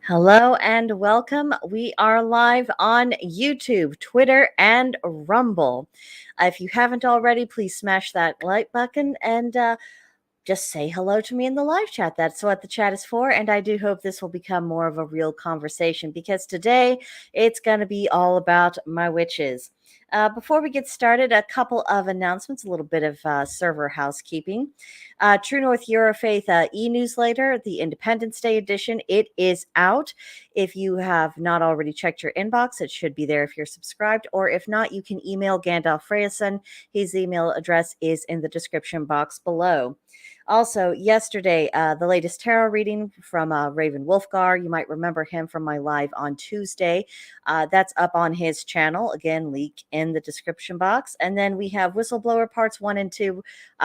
Hello and welcome. We are live on YouTube, Twitter, and Rumble. If you haven't already, please smash that like button and just say hello to me in the live chat. That's what the chat is for. And I do hope this will become more of a real conversation because today it's going to be all about my witches. Before we get started, a couple of announcements, a little bit of server housekeeping. True North Eurofaith e-newsletter, the Independence Day edition, it is out. If you have not already checked your inbox, it should be there if you're subscribed, or if not, you can email Gandalf Freyson. His email address is in the description box below. Also, yesterday, the latest tarot reading from Raven Wolfgar. You might remember him from my live on Tuesday. That's up on his channel. Again, link in the description box. And then we have Whistleblower Parts 1 and 2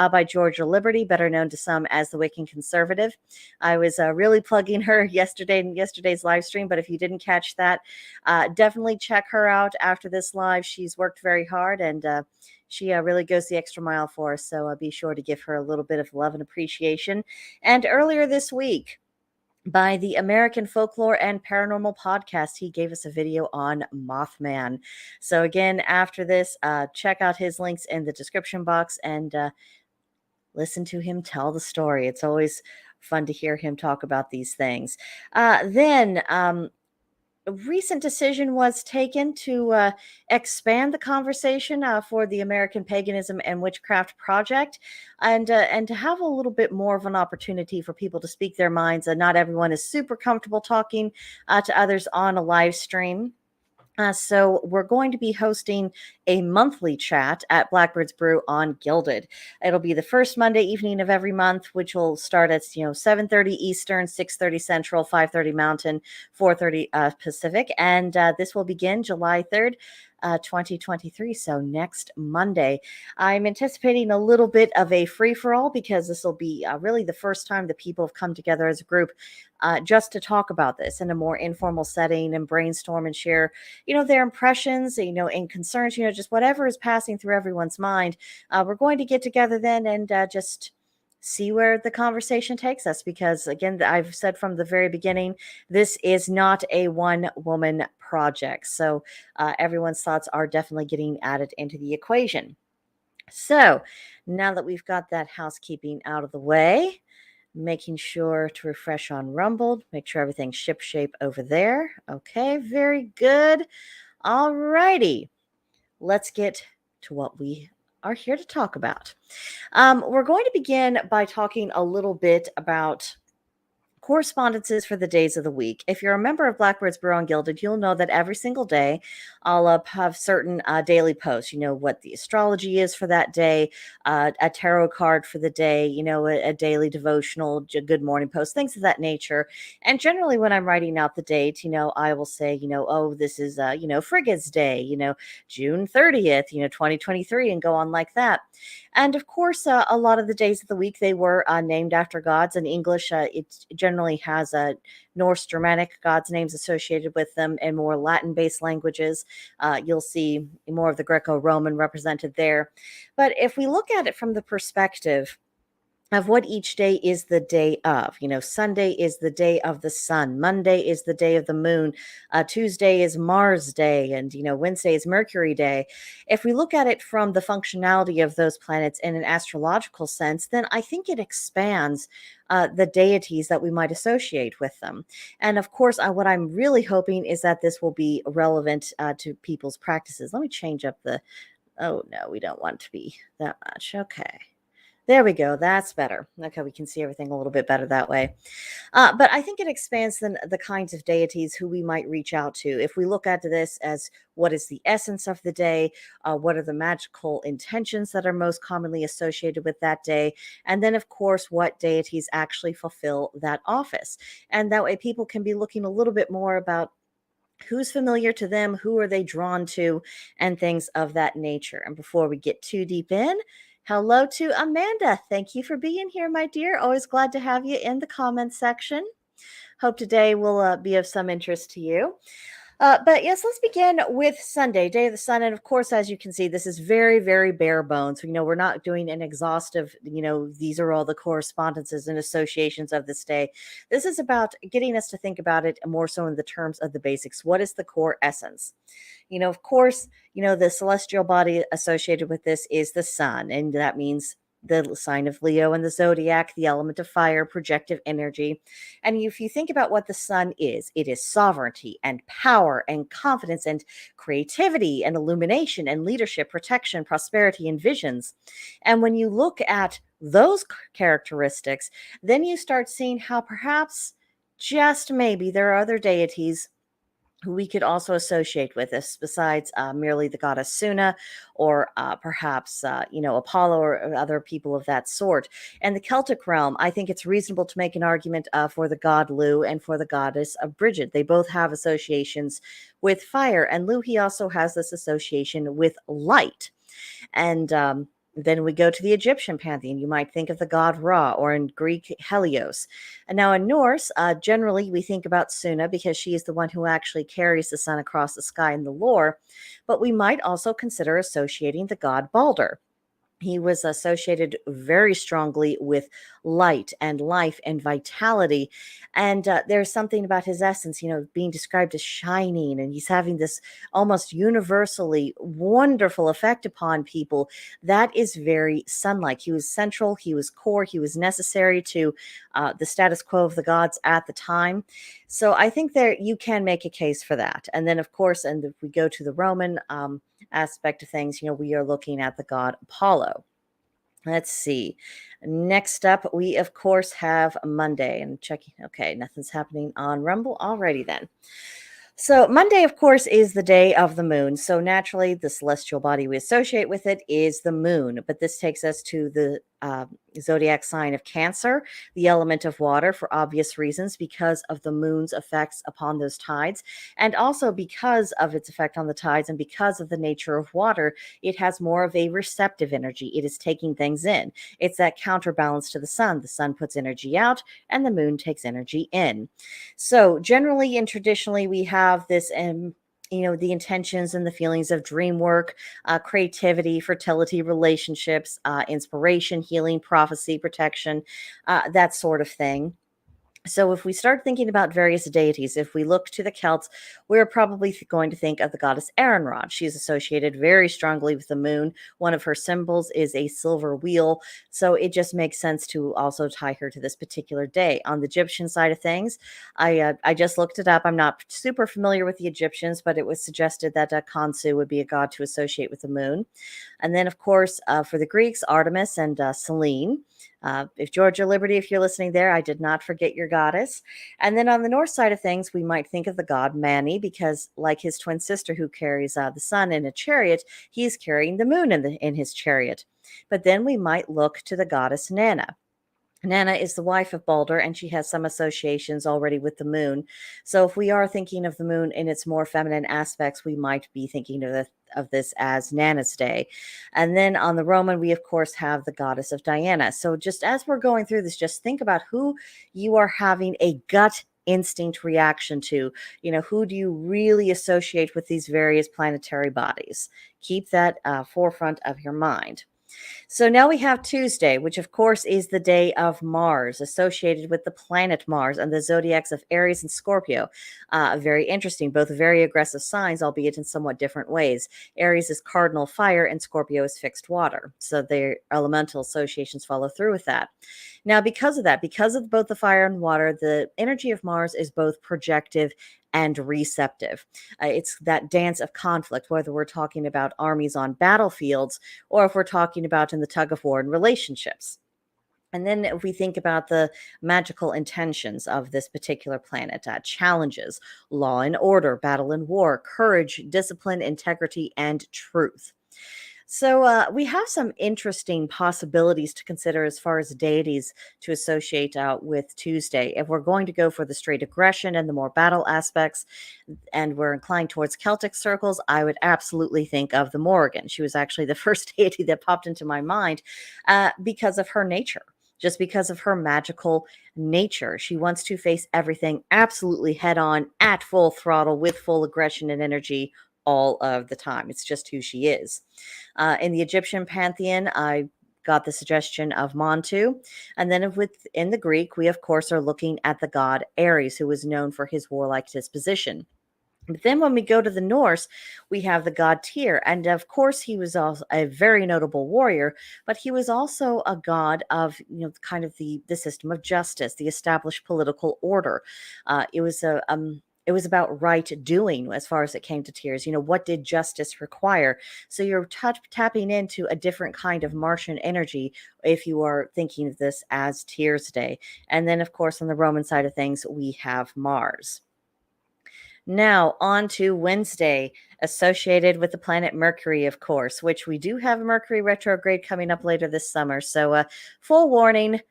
by Georgia Liberty, better known to some as the Wiccan Conservative. I was really plugging her yesterday in yesterday's live stream, but if you didn't catch that, definitely check her out after this live. She's worked very hard and she really goes the extra mile for us, so be sure to give her a little bit of love and appreciation. And earlier this week, by the American Folklore and Paranormal Podcast, he gave us a video on Mothman. So again, after this, check out his links in the description box and listen to him tell the story. It's always fun to hear him talk about these things. Then a recent decision was taken to expand the conversation for the American Paganism and Witchcraft Project, and to have a little bit more of an opportunity for people to speak their minds. And not everyone is super comfortable talking to others on a live stream. So we're going to be hosting a monthly chat at Blackbird's Brew on Gilded. It'll be the first Monday evening of every month, which will start at 7:30 Eastern, 6:30 Central, 5:30 Mountain, 4:30 Pacific, and this will begin July 3rd. 2023, so next Monday. I'm anticipating a little bit of a free-for-all because this will be really the first time that people have come together as a group just to talk about this in a more informal setting and brainstorm and share, their impressions, and concerns, just whatever is passing through everyone's mind. We're going to get together then and just see where the conversation takes us, because again, I've said from the very beginning, this is not a one-woman project. So everyone's thoughts are definitely getting added into the equation. So now that we've got that housekeeping out of the way, making sure to refresh on Rumble, make sure everything's shipshape over there. Okay, very good. All righty. Let's get to what we are here to talk about. We're going to begin by talking a little bit about correspondences for the days of the week. If you're a member of Blackbird's Brew on Gilded, you'll know that every single day I'll have certain daily posts. What the astrology is for that day, a tarot card for the day, a daily devotional, a good morning post, things of that nature. And generally when I'm writing out the date, I will say, oh, this is, Friggid's Day, June 30th, 2023, and go on like that. And of course, a lot of the days of the week, they were named after gods. In English, it generally has Norse Germanic gods' names associated with them, and more Latin-based languages. You'll see more of the Greco-Roman represented there. But if we look at it from the perspective of what each day is the day of. Sunday is the day of the sun. Monday is the day of the moon. Tuesday is Mars Day. And, Wednesday is Mercury Day. If we look at it from the functionality of those planets in an astrological sense, then I think it expands the deities that we might associate with them. And of course, what I'm really hoping is that this will be relevant to people's practices. Let me change up oh, no, we don't want it to be that much. Okay. There we go. That's better. Okay, we can see everything a little bit better that way. But I think it expands the kinds of deities who we might reach out to. If we look at this as what is the essence of the day, what are the magical intentions that are most commonly associated with that day, and then, of course, what deities actually fulfill that office. And that way people can be looking a little bit more about who's familiar to them, who are they drawn to, and things of that nature. And before we get too deep in, hello to Amanda. Thank you for being here, my dear. Always glad to have you in the comments section. Hope today will be of some interest to you. But yes, let's begin with Sunday, Day of the Sun. And of course, as you can see, this is very, very bare bones. We're not doing an exhaustive, these are all the correspondences and associations of this day. This is about getting us to think about it more so in the terms of the basics. What is the core essence? Of course, the celestial body associated with this is the sun, and that means the sign of Leo and the zodiac, the element of fire, projective energy. And if you think about what the sun is, it is sovereignty and power and confidence and creativity and illumination and leadership, protection, prosperity, and visions. And when you look at those characteristics, then you start seeing how perhaps just maybe there are other deities who we could also associate with this besides merely the goddess Suna or perhaps, Apollo or other people of that sort. And the Celtic realm, I think it's reasonable to make an argument for the god Lu and for the goddess of Bridget. They both have associations with fire, and Lu, he also has this association with light. And then we go to the Egyptian pantheon. You might think of the god Ra, or in Greek, Helios. And now in Norse, generally we think about Suna because she is the one who actually carries the sun across the sky in the lore. But we might also consider associating the god Balder. He was associated very strongly with light and life and vitality. And there's something about his essence, being described as shining. And he's having this almost universally wonderful effect upon people. That is very sun-like. He was central, he was core, he was necessary to the status quo of the gods at the time. So I think there you can make a case for that. And then, of course, and if we go to the Roman aspect of things, we are looking at the god Apollo. Let's see. Next up, we of course have Monday, and checking. Okay, nothing's happening on Rumble. Alrighty then. So Monday, of course, is the day of the moon. So naturally, the celestial body we associate with it is the moon. But this takes us to the zodiac sign of Cancer, the element of water, for obvious reasons, because of the moon's effects upon those tides, and also because of its effect on the tides, and because of the nature of water, it has more of a receptive energy. It is taking things in. It's that counterbalance to the sun. The sun puts energy out, and the moon takes energy in. So generally and traditionally, we have this the intentions and the feelings of dream work, creativity, fertility, relationships, inspiration, healing, prophecy, protection, that sort of thing. So if we start thinking about various deities, if we look to the Celts, we're probably going to think of the goddess Erenrod. She's associated very strongly with the moon. One of her symbols is a silver wheel. So it just makes sense to also tie her to this particular day. On the Egyptian side of things, I just looked it up. I'm not super familiar with the Egyptians, but it was suggested that Khonsu would be a god to associate with the moon. And then, of course, for the Greeks, Artemis and Selene. If Georgia Liberty, if you're listening there, I did not forget your goddess. And then on the north side of things, we might think of the god Mani, because like his twin sister who carries the sun in a chariot, he's carrying the moon in his chariot. But then we might look to the goddess Nana. Nana is the wife of Balder, and she has some associations already with the moon. So if we are thinking of the moon in its more feminine aspects, we might be thinking of this as Nana's Day. And then on the Roman, we of course have the goddess of Diana. So just as we're going through this, just think about who you are having a gut instinct reaction to. Who do you really associate with these various planetary bodies? Keep that forefront of your mind. So now we have Tuesday, which of course is the day of Mars, associated with the planet Mars and the zodiacs of Aries and Scorpio. Very interesting, both very aggressive signs, albeit in somewhat different ways. Aries is cardinal fire and Scorpio is fixed water. So their elemental associations follow through with that. Now, because of both the fire and water, the energy of Mars is both projective and receptive. It's that dance of conflict, whether we're talking about armies on battlefields or if we're talking about in the tug of war in relationships. And then if we think about the magical intentions of this particular planet, challenges, law and order, battle and war, courage, discipline, integrity, and truth. So we have some interesting possibilities to consider as far as deities to associate with Tuesday. If we're going to go for the straight aggression and the more battle aspects, and we're inclined towards Celtic circles, I would absolutely think of the Morrigan. She was actually the first deity that popped into my mind because of her nature. just because of her magical nature. She wants to face everything absolutely head on, at full throttle, with full aggression and energy all of the time. It's just who she is. In the Egyptian pantheon, I got the suggestion of Montu. And then within the Greek, we of course are looking at the god Ares, who was known for his warlike disposition. But then when we go to the Norse, we have the god Tyr. And of course, he was also a very notable warrior, but he was also a god of, kind of the system of justice, the established political order. It was about right doing as far as it came to Tyrs. What did justice require? So you're tapping into a different kind of Martian energy if you are thinking of this as Tyrs Day. And then, of course, on the Roman side of things, we have Mars. Now, on to Wednesday, associated with the planet Mercury, of course, which we do have a Mercury retrograde coming up later this summer. So, full warning,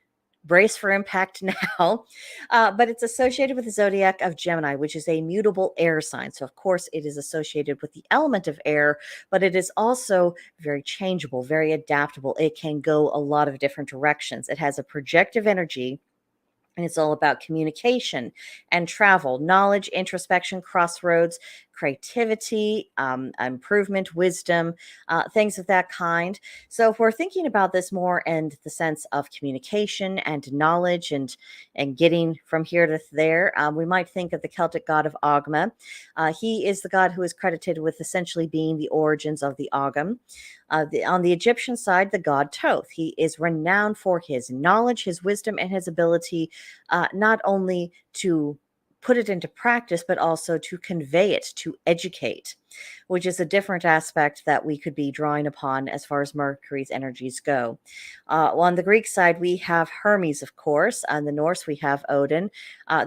brace for impact now. But it's associated with the zodiac of Gemini, which is a mutable air sign. So, of course, it is associated with the element of air, but it is also very changeable, very adaptable. It can go a lot of different directions. It has a projective energy, and it's all about communication and travel, knowledge, introspection, crossroads, creativity, improvement, wisdom, things of that kind. So if we're thinking about this more in the sense of communication and knowledge and getting from here to there, we might think of the Celtic god of Ogma. He is the god who is credited with essentially being the origins of the Ogham. On the Egyptian side, the god Thoth. He is renowned for his knowledge, his wisdom, and his ability not only to put it into practice, but also to convey it, to educate, which is a different aspect that we could be drawing upon as far as Mercury's energies go. On the Greek side, we have Hermes, of course. On the Norse, we have Odin.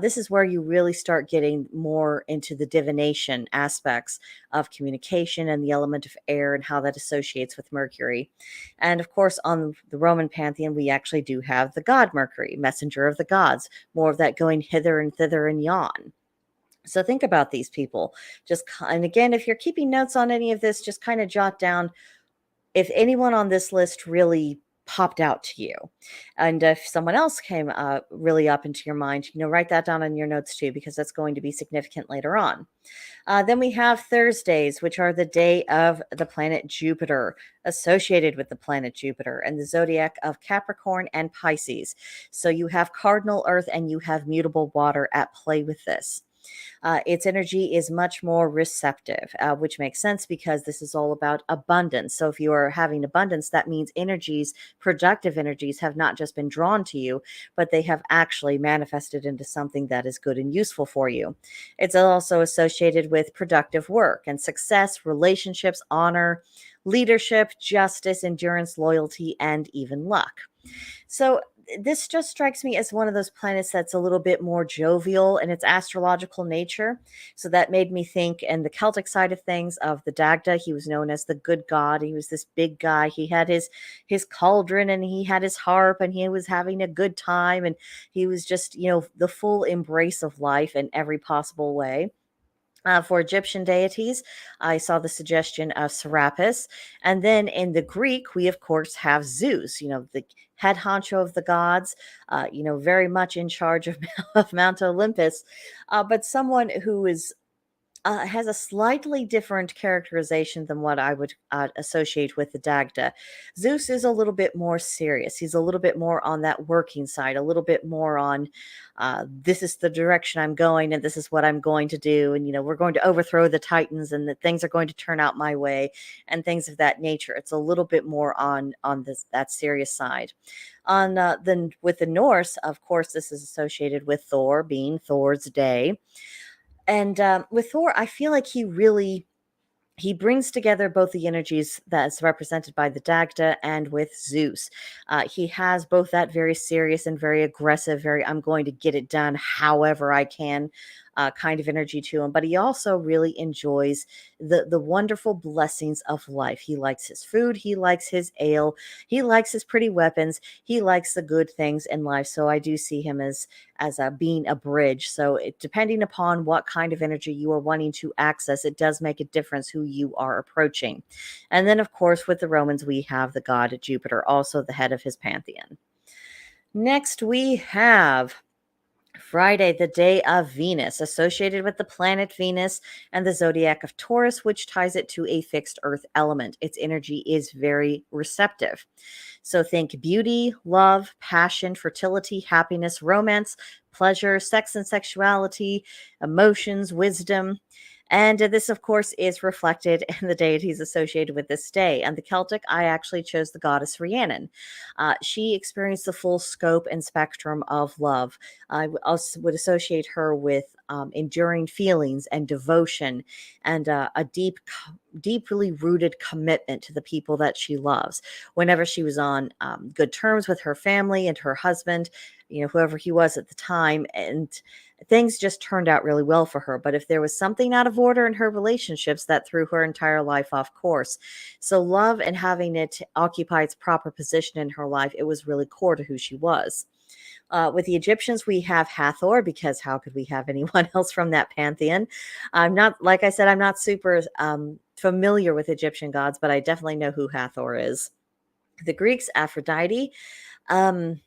This is where you really start getting more into the divination aspects of communication and the element of air and how that associates with Mercury. And of course, on the Roman pantheon, we actually do have the god Mercury, messenger of the gods, more of that going hither and thither and yon. So think about these people. And again, if you're keeping notes on any of this, just kind of jot down if anyone on this list really popped out to you. And if someone else came really up into your mind, write that down on your notes too, because that's going to be significant later on. Then we have Thursdays, which are the day of the planet Jupiter, associated with the planet Jupiter and the zodiac of Capricorn and Pisces. So you have cardinal earth and you have mutable water at play with this. Its energy is much more receptive, which makes sense because this is all about abundance. So if you are having abundance, that means productive energies, have not just been drawn to you, but they have actually manifested into something that is good and useful for you. It's also associated with productive work and success, relationships, honor, leadership, justice, endurance, loyalty, and even luck. So this just strikes me as one of those planets that's a little bit more jovial in its astrological nature. So that made me think, and the Celtic side of things, of the Dagda. He was known as the good god. He was this big guy. He had his cauldron and he had his harp and he was having a good time. And he was just, the full embrace of life in every possible way. For Egyptian deities, I saw the suggestion of Serapis. And then in the Greek, we of course have Zeus, the head honcho of the gods, very much in charge of, of Mount Olympus, but someone who has a slightly different characterization than what I would associate with the Dagda. Zeus is a little bit more serious. He's a little bit more on that working side, a little bit more on this is the direction I'm going and this is what I'm going to do. And, we're going to overthrow the Titans and that things are going to turn out my way and things of that nature. It's a little bit more on that serious side. Then with the Norse, of course, this is associated with Thor being Thor's day. And with Thor, I feel like he brings together both the energies that's represented by the Dagda and with Zeus. He has both that very serious and very aggressive, I'm going to get it done however I can kind of energy to him. But he also really enjoys the wonderful blessings of life. He likes his food. He likes his ale. He likes his pretty weapons. He likes the good things in life. So I do see him as being a bridge. So depending upon what kind of energy you are wanting to access, it does make a difference who you are approaching. And then, of course, with the Romans, we have the god Jupiter, also the head of his pantheon. Next, we have Friday, the day of Venus, associated with the planet Venus and the zodiac of Taurus, which ties it to a fixed earth element. Its energy is very receptive. So think beauty, love, passion, fertility, happiness, romance, pleasure, sex and sexuality, emotions, wisdom. And this, of course, is reflected in the deities associated with this day. And the Celtic, I actually chose the goddess Rhiannon. She experienced the full scope and spectrum of love. I would associate her with enduring feelings and devotion and a deeply rooted commitment to the people that she loves. Whenever she was on good terms with her family and her husband, whoever he was at the time, and things just turned out really well for her. But if there was something out of order in her relationships, that threw her entire life off course. So love and having it occupy its proper position in her life, it was really core to who she was. With the Egyptians, we have Hathor, because how could we have anyone else from that pantheon? I'm not, like I said, I'm not super familiar with Egyptian gods, but I definitely know who Hathor is. The Greeks, Aphrodite. Um,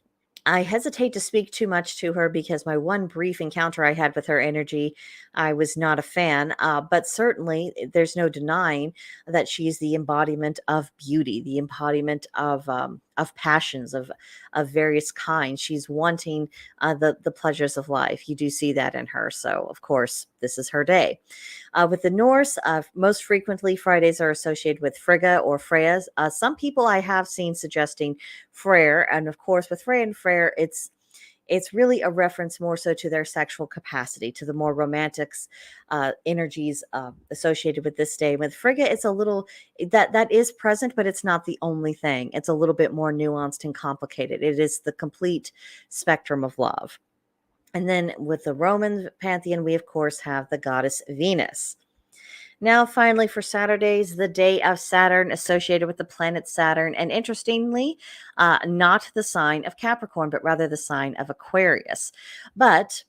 I hesitate to speak too much to her because my one brief encounter I had with her energy, I was not a fan. But certainly, there's no denying that she's the embodiment of beauty, the embodiment of passions of various kinds. She's wanting the pleasures of life. You do see that in her. So, of course, this is her day. With the Norse, most frequently Fridays are associated with Frigga or Freya. Some people I have seen suggesting Freyr, and of course with Frey and Freyr, it's really a reference more so to their sexual capacity, to the more romantics energies associated with this day. With Frigga, it's a little that is present, but it's not the only thing. It's a little bit more nuanced and complicated. It is the complete spectrum of love. And then with the Roman pantheon, we of course have the goddess Venus. Now, finally, for Saturdays, the day of Saturn associated with the planet Saturn. And interestingly, not the sign of Capricorn, but rather the sign of Aquarius. But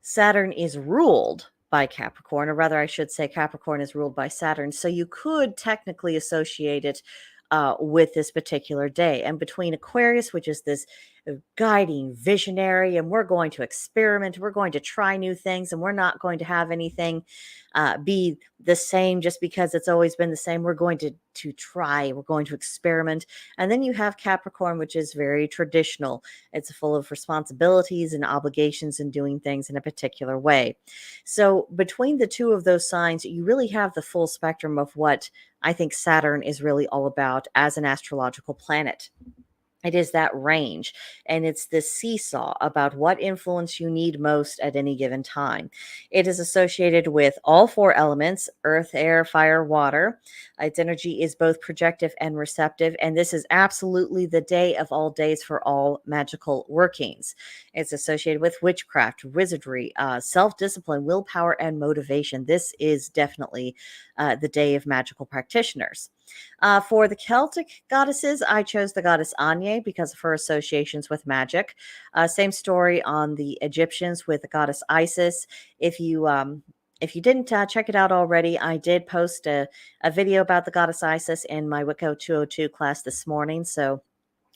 Saturn is ruled by Capricorn, or rather, I should say, Capricorn is ruled by Saturn. So you could technically associate it with this particular day. And between Aquarius, which is this guiding visionary, and we're going to experiment, we're going to try new things, and we're not going to have anything be the same just because it's always been the same. We're going to try, we're going to experiment. And then you have Capricorn, which is very traditional. It's full of responsibilities and obligations and doing things in a particular way. So between the two of those signs, you really have the full spectrum of what I think Saturn is really all about as an astrological planet. It is that range, and it's this seesaw about what influence you need most at any given time. It is associated with all four elements: earth, air, fire, water. Its energy is both projective and receptive, and this is absolutely the day of all days for all magical workings. It's associated with witchcraft, wizardry, self-discipline, willpower, and motivation. This is definitely the day of magical practitioners. For the Celtic goddesses, I chose the goddess Anya because of her associations with magic. Same story on the Egyptians with the goddess Isis. If you didn't check it out already, I did post a video about the goddess Isis in my Wicco 202 class this morning. So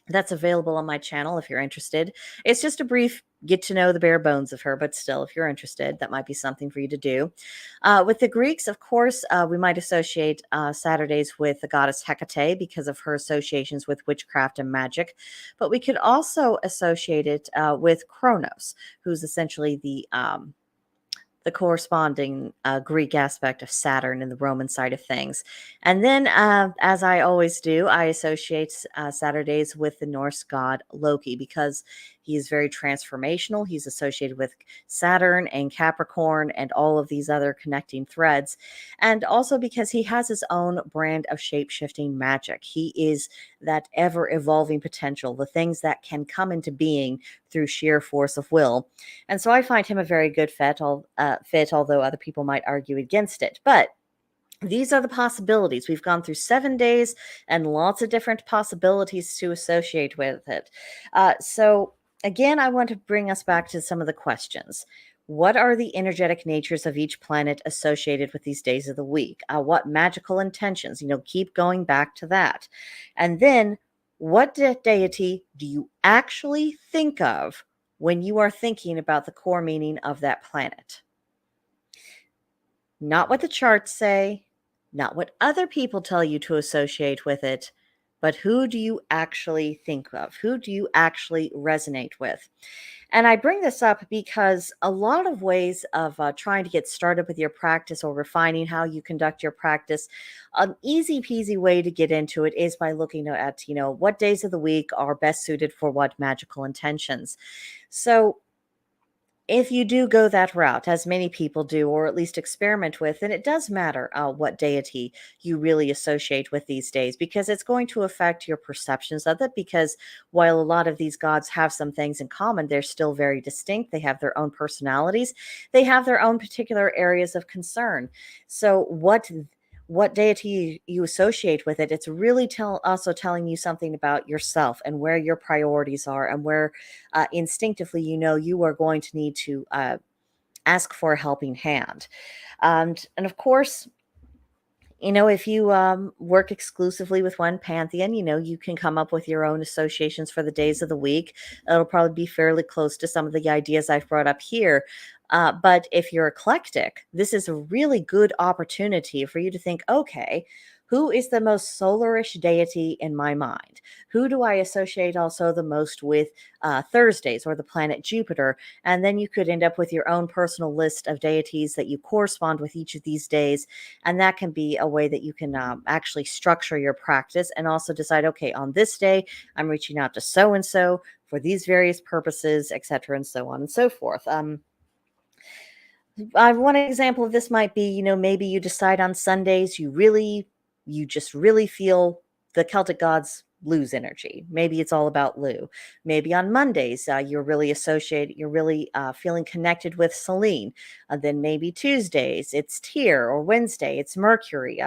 that's available on my channel if you're interested. It's just a brief get to know the bare bones of her, but still, if you're interested, that might be something for you to do. With the Greeks, of course, we might associate Saturdays with the goddess Hecate because of her associations with witchcraft and magic. But we could also associate it with Kronos, who's essentially the corresponding Greek aspect of Saturn in the Roman side of things. And then, as I always do, I associate Saturdays with the Norse god Loki because he is very transformational. He's associated with Saturn and Capricorn and all of these other connecting threads. And also because he has his own brand of shape-shifting magic. He is that ever-evolving potential, the things that can come into being through sheer force of will. And so I find him a very good fit, although other people might argue against it. But these are the possibilities. We've gone through 7 days and lots of different possibilities to associate with it. So again, I want to bring us back to some of the questions. What are the energetic natures of each planet associated with these days of the week? What magical intentions? Keep going back to that. And then What deity do you actually think of when you are thinking about the core meaning of that planet? Not what the charts say, not what other people tell you to associate with it, but who do you actually think of? Who do you actually resonate with? And I bring this up because a lot of ways of trying to get started with your practice or refining how you conduct your practice, an easy peasy way to get into it is by looking at, what days of the week are best suited for what magical intentions. So if you do go that route, as many people do, or at least experiment with, then it does matter what deity you really associate with these days because it's going to affect your perceptions of it. Because while a lot of these gods have some things in common, they're still very distinct. They have their own personalities, they have their own particular areas of concern. So, what deity you associate with it, it's really also telling you something about yourself and where your priorities are and where instinctively you are going to need to ask for a helping hand. And of course, if you work exclusively with one pantheon, you can come up with your own associations for the days of the week. It'll probably be fairly close to some of the ideas I've brought up here. But if you're eclectic, this is a really good opportunity for you to think, okay, who is the most solarish deity in my mind? Who do I associate also the most with Thursdays or the planet Jupiter? And then you could end up with your own personal list of deities that you correspond with each of these days, and that can be a way that you can actually structure your practice and also decide, okay, on this day, I'm reaching out to so and so for these various purposes, etc., and so on and so forth. One example of this might be, maybe you decide on Sundays you just really feel the Celtic gods Lu's energy. Maybe it's all about Lu. Maybe on Mondays you're really feeling connected with Selene. Then maybe Tuesdays it's Tyr, or Wednesday it's Mercury,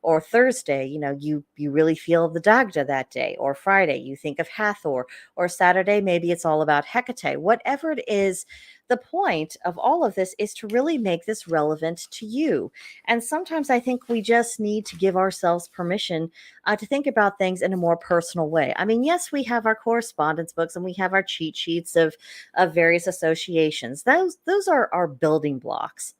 or Thursday you really feel the Dagda that day, or Friday you think of Hathor, or Saturday maybe it's all about Hecate. Whatever it is, the point of all of this is to really make this relevant to you. And sometimes I think we just need to give ourselves permission to think about things in a more personal way. I mean, yes, we have our correspondence books and we have our cheat sheets of various associations. Those are our building blocks.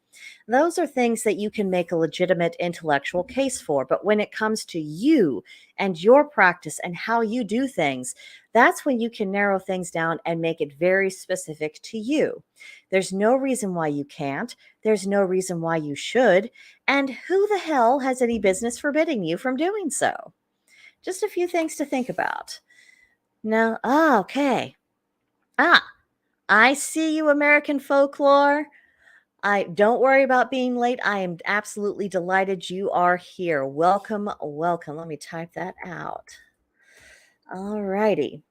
Those are things that you can make a legitimate intellectual case for. But when it comes to you and your practice and how you do things, that's when you can narrow things down and make it very specific to you. There's no reason why you can't. There's no reason why you should. And who the hell has any business forbidding you from doing so? Just a few things to think about. Now, okay. I see you, American folklore. I don't worry about being late. I am absolutely delighted you are here. Welcome, welcome. Let me type that out. All righty.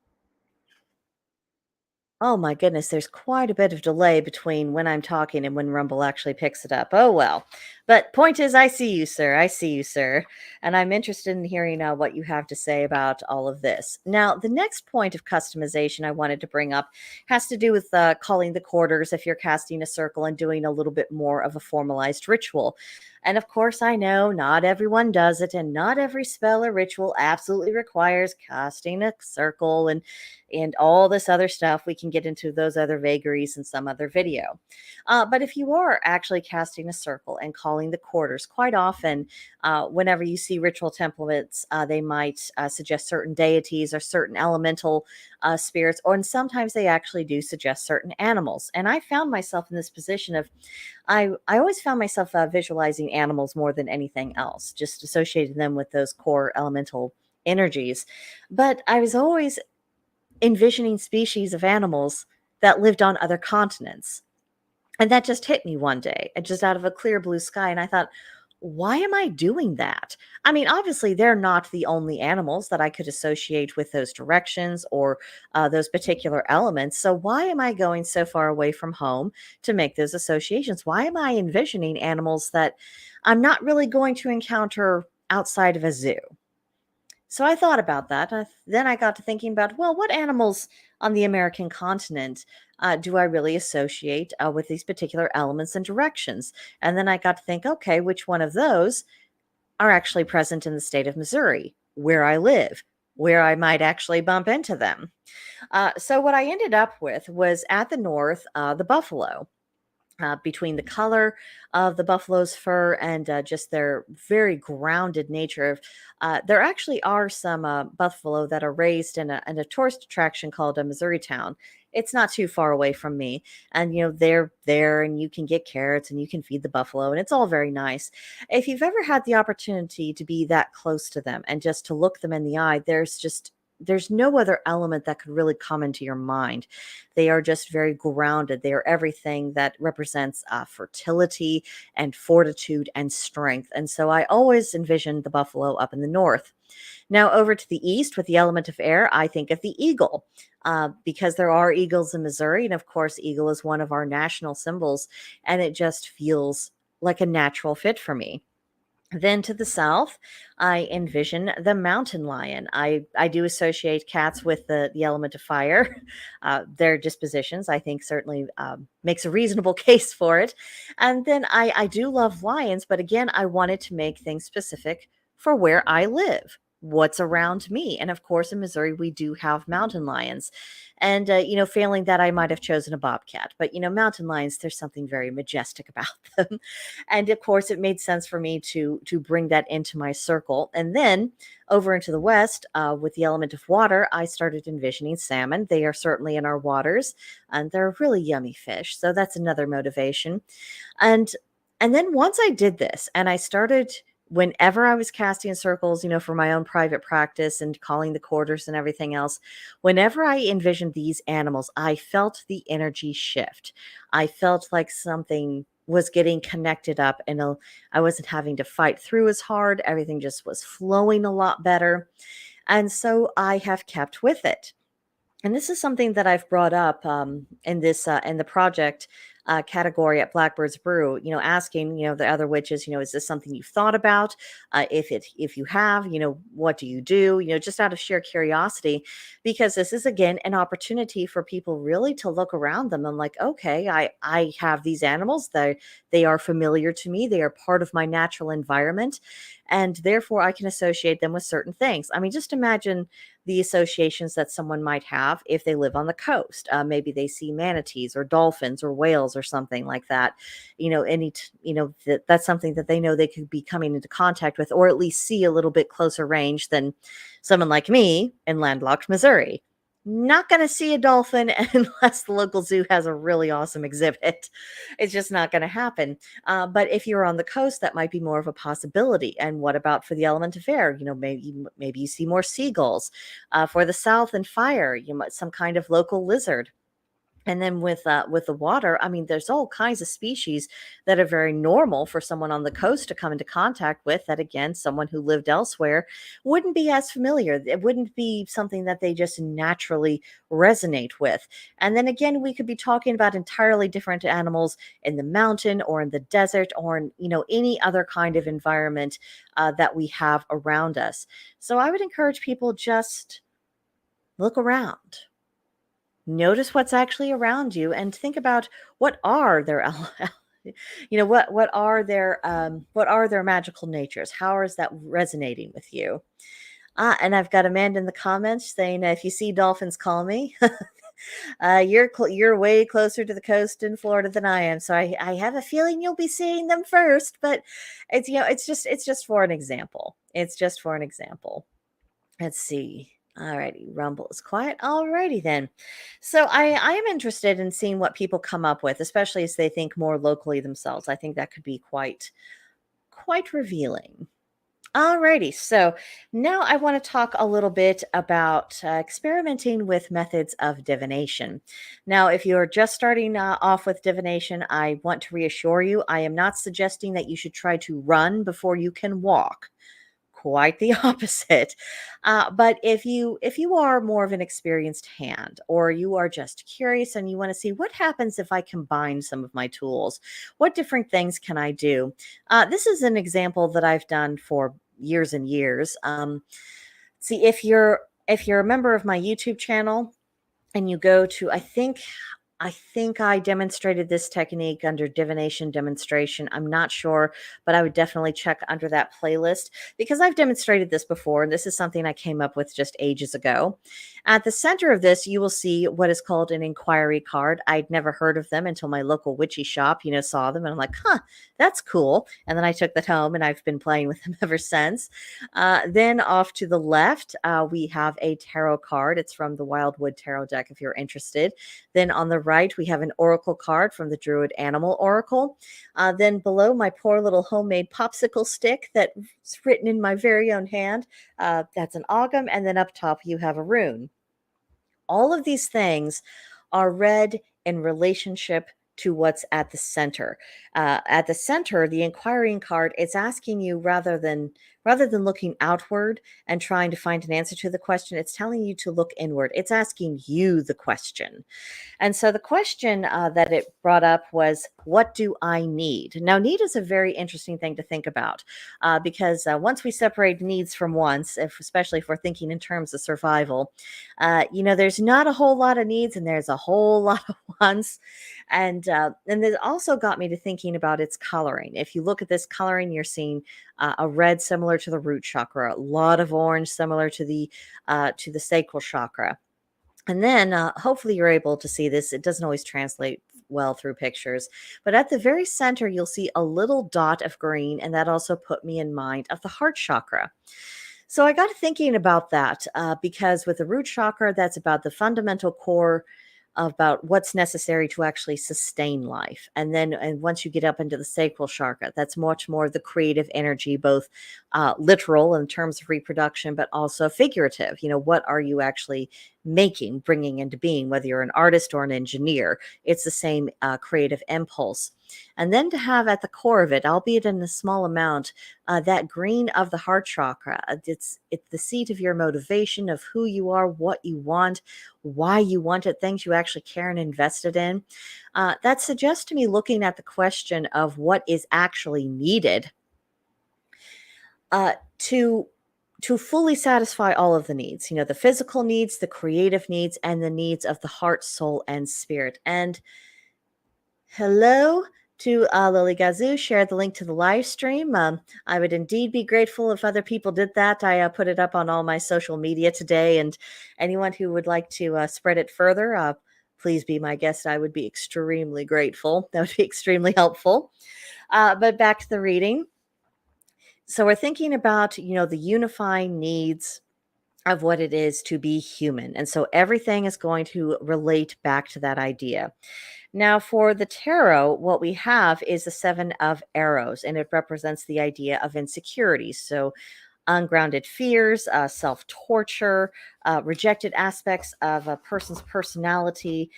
Oh my goodness, there's quite a bit of delay between when I'm talking and when Rumble actually picks it up. Oh well. But point is, I see you, sir. I see you, sir. And I'm interested in hearing what you have to say about all of this. Now, the next point of customization I wanted to bring up has to do with calling the quarters if you're casting a circle and doing a little bit more of a formalized ritual. And of course, I know not everyone does it, and not every spell or ritual absolutely requires casting a circle and all this other stuff. We can get into those other vagaries in some other video. But if you are actually casting a circle and calling the quarters, quite often, whenever you see ritual templates, they might suggest certain deities or certain elemental spirits, and sometimes they actually do suggest certain animals. And I found myself in this position of, I always found myself visualizing animals more than anything else, just associating them with those core elemental energies. But I was always envisioning species of animals that lived on other continents. And that just hit me one day, just out of a clear blue sky. And I thought, why am I doing that? I mean, obviously, they're not the only animals that I could associate with those directions or those particular elements. So, why am I going so far away from home to make those associations? Why am I envisioning animals that I'm not really going to encounter outside of a zoo? So I thought about that. Then I got to thinking about, well, what animals on the American continent do I really associate with these particular elements and directions? And then I got to think, okay, which one of those are actually present in the state of Missouri, where I live? where I might actually bump into them. So what I ended up with was at the north, the buffalo. Between the color of the buffalo's fur and just their very grounded nature. There actually are some buffalo that are raised in a tourist attraction called a Missouri Town. It's not too far away from me, and they're there, and you can get carrots and you can feed the buffalo, and it's all very nice. If you've ever had the opportunity to be that close to them and just to look them in the eye, there's no other element that could really come into your mind. They are just very grounded. They are everything that represents fertility and fortitude and strength. And so I always envisioned the buffalo up in the north. Now, over to the east with the element of air, I think of the eagle because there are eagles in Missouri. And of course, eagle is one of our national symbols, and it just feels like a natural fit for me. Then to the south, I envision the mountain lion. I do associate cats with the element of fire. Their dispositions, I think, certainly makes a reasonable case for it. And then I do love lions, but again, I wanted to make things specific for where I live, what's around me. And of course, in Missouri, we do have mountain lions. And, failing that, I might have chosen a bobcat. But, mountain lions, there's something very majestic about them. And of course, it made sense for me to bring that into my circle. And then over into the west, with the element of water, I started envisioning salmon. They are certainly in our waters, and they're a really yummy fish. So that's another motivation. And and then once I did this, and I started whenever I was casting circles, for my own private practice and calling the quarters and everything else, whenever I envisioned these animals, I felt the energy shift. I felt like something was getting connected up, and I wasn't having to fight through as hard. Everything just was flowing a lot better. And so I have kept with it. And this is something that I've brought up in the project category at Blackbird's Brew. Asking the other witches, is this something you've thought about? If you have, what do you do? Just out of sheer curiosity, because this is again an opportunity for people really to look around them and like, okay, I have these animals. They are familiar to me. They are part of my natural environment, and therefore I can associate them with certain things. I mean, just imagine the associations that someone might have if they live on the coast. Maybe they see manatees or dolphins or whales or something like that. That's something that they know they could be coming into contact with, or at least see a little bit closer range than someone like me in landlocked Missouri. Not going to see a dolphin unless the local zoo has a really awesome exhibit. It's just not going to happen. But if you're on the coast, that might be more of a possibility. And what about for the element of air? Maybe you see more seagulls. For the south and fire, you might some kind of local lizard. And then with the water, I mean, there's all kinds of species that are very normal for someone on the coast to come into contact with. That again, someone who lived elsewhere wouldn't be as familiar. It wouldn't be something that they just naturally resonate with. And then again, we could be talking about entirely different animals in the mountain or in the desert or in any other kind of environment that we have around us. So I would encourage people just look around. Notice what's actually around you and think about what are their what are their magical natures. How is that resonating with you? And I've got Amanda in the comments saying, if you see dolphins, call me. You're way closer to the coast in Florida than I am, so I have a feeling you'll be seeing them first. But it's just for an example. It's just for an example. Let's see. Alrighty, Rumble is quiet. Alrighty then. So I am interested in seeing what people come up with, especially as they think more locally themselves. I think that could be quite revealing. Alrighty, so now I want to talk a little bit about experimenting with methods of divination. Now, if you're just starting off with divination, I want to reassure you, I am not suggesting that you should try to run before you can walk. Quite the opposite. But if you are more of an experienced hand, or you are just curious and you want to see what happens if I combine some of my tools, what different things can I do? This is an example that I've done for years and years. See, if you're a member of my YouTube channel and you go to, I think I think I demonstrated this technique under divination demonstration. I'm not sure, but I would definitely check under that playlist because I've demonstrated this before. And this is something I came up with just ages ago. At the center of this, you will see what is called an inquiry card. I'd never heard of them until my local witchy shop, saw them. And I'm like, huh, that's cool. And then I took that home and I've been playing with them ever since. Then off to the left, we have a tarot card. It's from the Wildwood Tarot deck if you're interested. Then on the right, we have an oracle card from the Druid Animal Oracle. Then below, my poor little homemade popsicle stick that's written in my very own hand. That's an Ogham. And then up top, you have a rune. All of these things are read in relationship to what's at the center. At the center, the inquiring card, it's asking you rather than looking outward and trying to find an answer to the question, it's telling you to look inward. It's asking you the question. And so the question that it brought up was, what do I need? Now, need is a very interesting thing to think about because once we separate needs from wants, especially if we're thinking in terms of survival, there's not a whole lot of needs and there's a whole lot of wants. And it also got me to thinking about its coloring. If you look at this coloring, you're seeing a red similar to the root chakra, a lot of orange similar to the sacral chakra. And then hopefully you're able to see this. It doesn't always translate well through pictures, but at the very center, you'll see a little dot of green. And that also put me in mind of the heart chakra. So I got thinking about that because with the root chakra, that's about the fundamental core about what's necessary to actually sustain life. And once you get up into the sacral chakra, that's much more the creative energy, both literal in terms of reproduction, but also figurative. What are you actually making, bringing into being, whether you're an artist or an engineer? It's the same creative impulse. And then to have at the core of it, albeit in a small amount, that green of the heart chakra, it's the seat of your motivation, of who you are, what you want, why you want it, things you actually care and invested in. That suggests to me looking at the question of what is actually needed to fully satisfy all of the needs, the physical needs, the creative needs, and the needs of the heart, soul, and spirit. And hello to Lily Gazoo, shared the link to the live stream. I would indeed be grateful if other people did that. I put it up on all my social media today, and anyone who would like to spread it further, please be my guest. I would be extremely grateful. That would be extremely helpful. But back to the reading. So we're thinking about, the unifying needs of what it is to be human. And so everything is going to relate back to that idea. Now, for the tarot, what we have is the Seven of Arrows, and it represents the idea of insecurity. So ungrounded fears, self-torture, rejected aspects of a person's personality,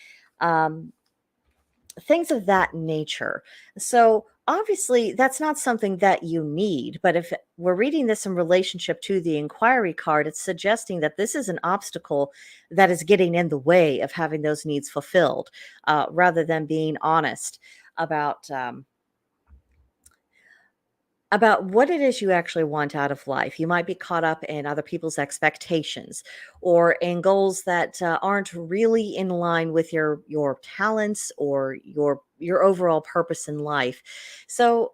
things of that nature. So obviously that's not something that you need, but if we're reading this in relationship to the inquiry card, it's suggesting that this is an obstacle that is getting in the way of having those needs fulfilled, rather than being honest about what it is you actually want out of life. You might be caught up in other people's expectations or in goals that aren't really in line with your talents or your overall purpose in life. So,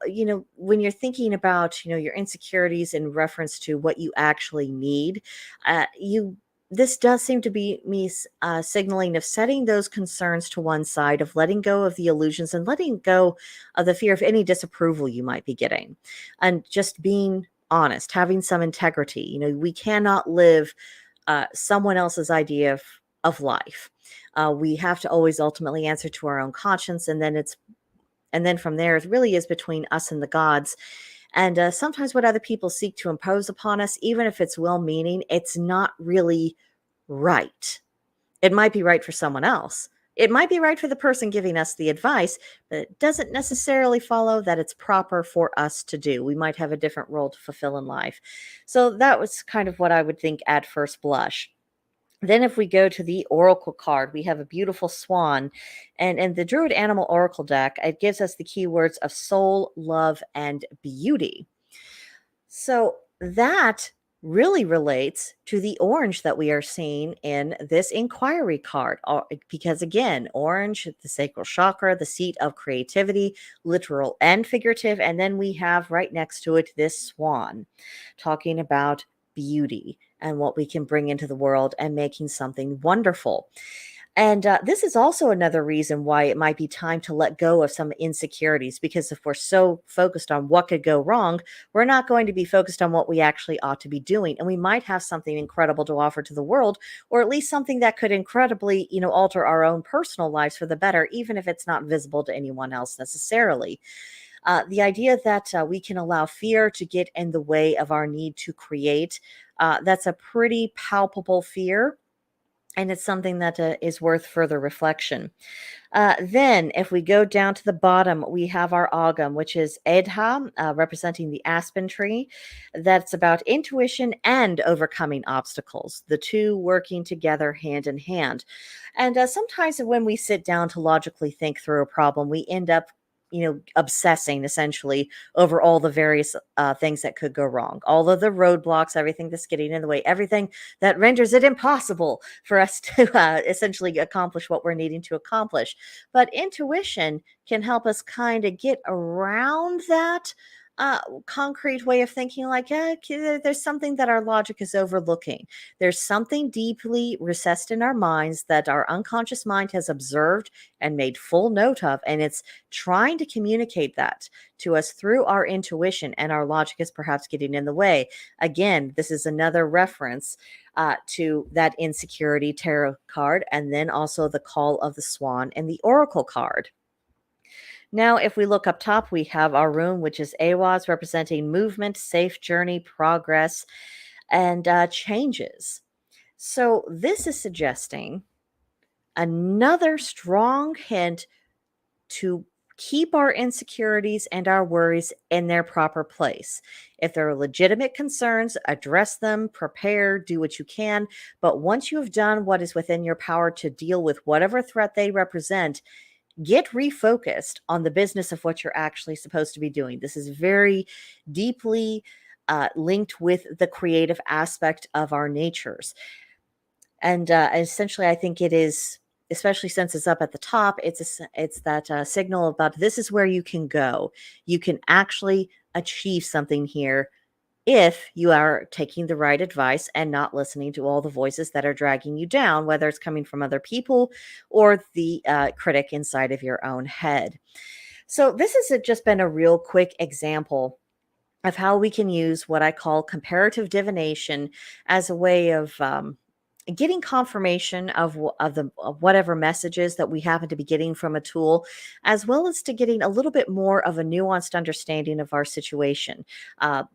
when you're thinking about, your insecurities in reference to what you actually need, this does seem to be me signaling of setting those concerns to one side, of letting go of the illusions and letting go of the fear of any disapproval you might be getting, and just being honest, having some integrity. We cannot live someone else's idea of life. We have to always ultimately answer to our own conscience, and then from there, it really is between us and the gods. And sometimes what other people seek to impose upon us, even if it's well-meaning, it's not really right. It might be right for someone else. It might be right for the person giving us the advice, but it doesn't necessarily follow that it's proper for us to do. We might have a different role to fulfill in life. So that was kind of what I would think at first blush. Then if we go to the oracle card, we have a beautiful swan. And in the Druid Animal Oracle deck, it gives us the keywords of soul, love, and beauty. So that really relates to the orange that we are seeing in this inquiry card. Because again, orange, the sacral chakra, the seat of creativity, literal and figurative. And then we have right next to it this swan talking about beauty and what we can bring into the world and making something wonderful. And this is also another reason why it might be time to let go of some insecurities, because if we're so focused on what could go wrong, we're not going to be focused on what we actually ought to be doing. And we might have something incredible to offer to the world, or at least something that could incredibly, alter our own personal lives for the better, even if it's not visible to anyone else necessarily. The idea that we can allow fear to get in the way of our need to create, that's a pretty palpable fear. And it's something that is worth further reflection. Then, if we go down to the bottom, we have our agam, which is Edha, representing the aspen tree. That's about intuition and overcoming obstacles, the two working together hand in hand. And sometimes when we sit down to logically think through a problem, we end up obsessing essentially over all the various things that could go wrong, all of the roadblocks, everything that's getting in the way, everything that renders it impossible for us to essentially accomplish what we're needing to accomplish. But intuition can help us kind of get around that concrete way of thinking, like, there's something that our logic is overlooking. There's something deeply recessed in our minds that our unconscious mind has observed and made full note of, and it's trying to communicate that to us through our intuition, and our logic is perhaps getting in the way. Again, this is another reference to that insecurity tarot card, and then also the call of the swan and the oracle card. Now, if we look up top, we have our rune, which is Awaz, representing movement, safe journey, progress, and changes. So this is suggesting another strong hint to keep our insecurities and our worries in their proper place. If there are legitimate concerns, address them, prepare, do what you can. But once you have done what is within your power to deal with whatever threat they represent, get refocused on the business of what you're actually supposed to be doing. This is very deeply linked with the creative aspect of our natures. And essentially, I think it is, especially since it's up at the top, it's that signal about this is where you can go. You can actually achieve something here if you are taking the right advice and not listening to all the voices that are dragging you down, whether it's coming from other people or the critic inside of your own head. So this has just been a real quick example of how we can use what I call comparative divination as a way of getting confirmation of, of whatever messages that we happen to be getting from a tool, as well as to getting a little bit more of a nuanced understanding of our situation.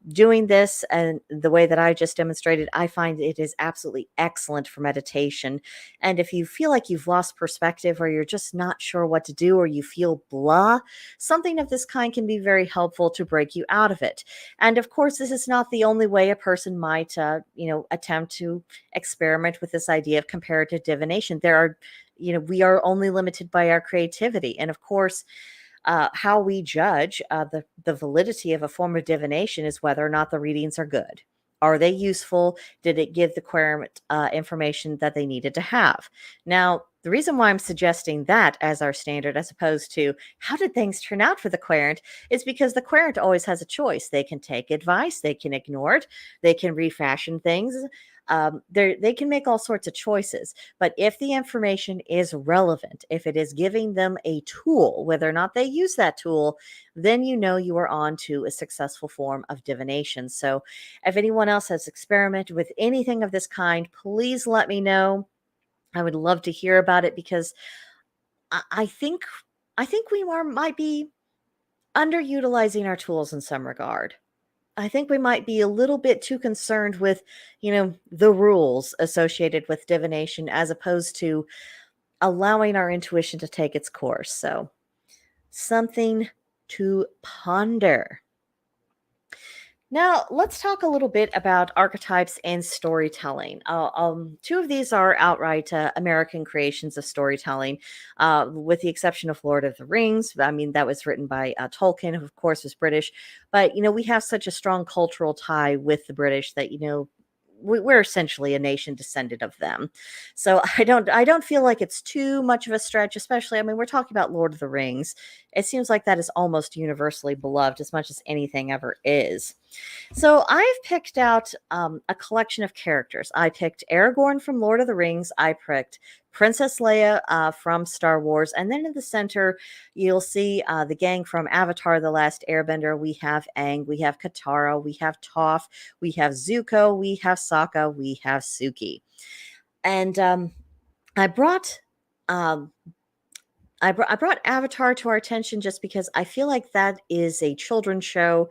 Doing this and the way that I just demonstrated, I find it is absolutely excellent for meditation. And if you feel like you've lost perspective, or you're just not sure what to do, or you feel blah, something of this kind can be very helpful to break you out of it. And of course, this is not the only way a person might, attempt to experiment with this idea of comparative divination. There are, we are only limited by our creativity. And of course, how we judge the validity of a form of divination is whether or not the readings are good. Are they useful? Did it give the querent information that they needed to have? Now, the reason why I'm suggesting that as our standard, as opposed to how did things turn out for the querent, is because the querent always has a choice. They can take advice, they can ignore it, they can refashion things. They can make all sorts of choices. But if the information is relevant, if it is giving them a tool, whether or not they use that tool, then you are on to a successful form of divination. So if anyone else has experimented with anything of this kind, please let me know. I would love to hear about it, because I think we might be underutilizing our tools in some regard. I think we might be a little bit too concerned with, the rules associated with divination, as opposed to allowing our intuition to take its course. So, something to ponder. Now, let's talk a little bit about archetypes and storytelling. Two of these are outright American creations of storytelling, with the exception of Lord of the Rings. I mean, that was written by Tolkien, who, of course, was British. But, we have such a strong cultural tie with the British that, we're essentially a nation descendant of them. So I don't feel like it's too much of a stretch, especially, I mean, we're talking about Lord of the Rings. It seems like that is almost universally beloved as much as anything ever is. So I've picked out a collection of characters. I picked Aragorn from Lord of the Rings. I picked Princess Leia from Star Wars. And then in the center, you'll see the gang from Avatar The Last Airbender. We have Aang, we have Katara, we have Toph, we have Zuko, we have Sokka, we have Suki. And I brought. Um, I brought Avatar to our attention just because I feel like that is a children's show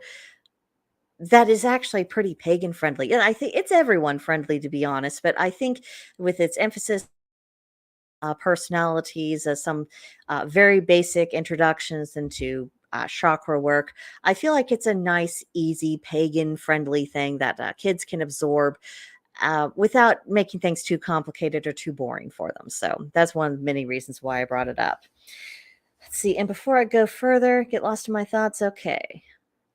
that is actually pretty pagan friendly. And I think it's everyone friendly, to be honest. But I think with its emphasis personalities, some very basic introductions into chakra work, I feel like it's a nice, easy, pagan friendly thing that kids can absorb without making things too complicated or too boring for them. So that's one of many reasons why I brought it up. Let's see. And before I go further, get lost in my thoughts. Okay.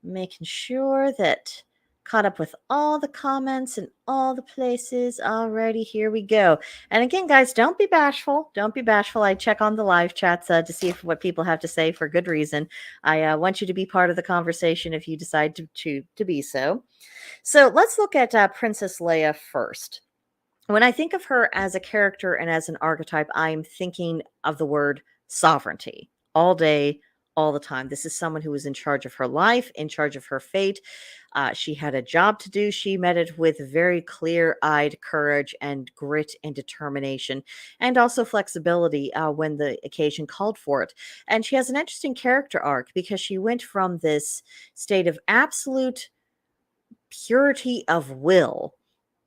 Making sure that caught up with all the comments and all the places. Alrighty, here we go. And again, guys, don't be bashful. Don't be bashful. I check on the live chats to see what people have to say for good reason. I want you to be part of the conversation if you decide to be so. So let's look at Princess Leia first. When I think of her as a character and as an archetype, I'm thinking of the word sovereignty all day, all the time. This is someone who was in charge of her life, in charge of her fate. She had a job to do. She met it with very clear eyed courage and grit and determination, and also flexibility when the occasion called for it. And she has an interesting character arc because she went from this state of absolute purity of will,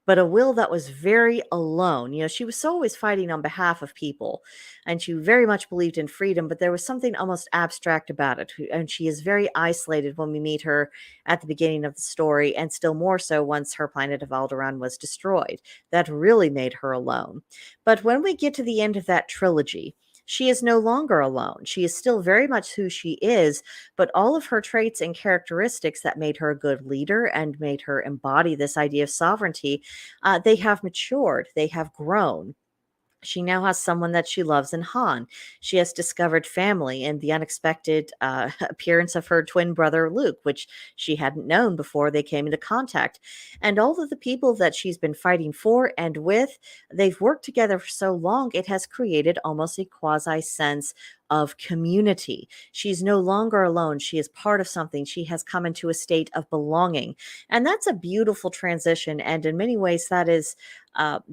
but a will that was very alone. You know, she was so always fighting on behalf of people, and she very much believed in freedom, but there was something almost abstract about it. And she is very isolated when we meet her at the beginning of the story, and still more so once her planet of Alderaan was destroyed. That really made her alone. But when we get to the end of that trilogy, she is no longer alone. She is still very much who she is, but all of her traits and characteristics that made her a good leader and made her embody this idea of sovereignty, they have matured, they have grown. She now has someone that she loves in Han. She has discovered family and the unexpected appearance of her twin brother Luke, which she hadn't known before they came into contact. And all of the people that she's been fighting for and with, they've worked together for so long, it has created almost a quasi sense of community. She's no longer alone. She is part of something. She has come into a state of belonging. And that's a beautiful transition. And in many ways, that is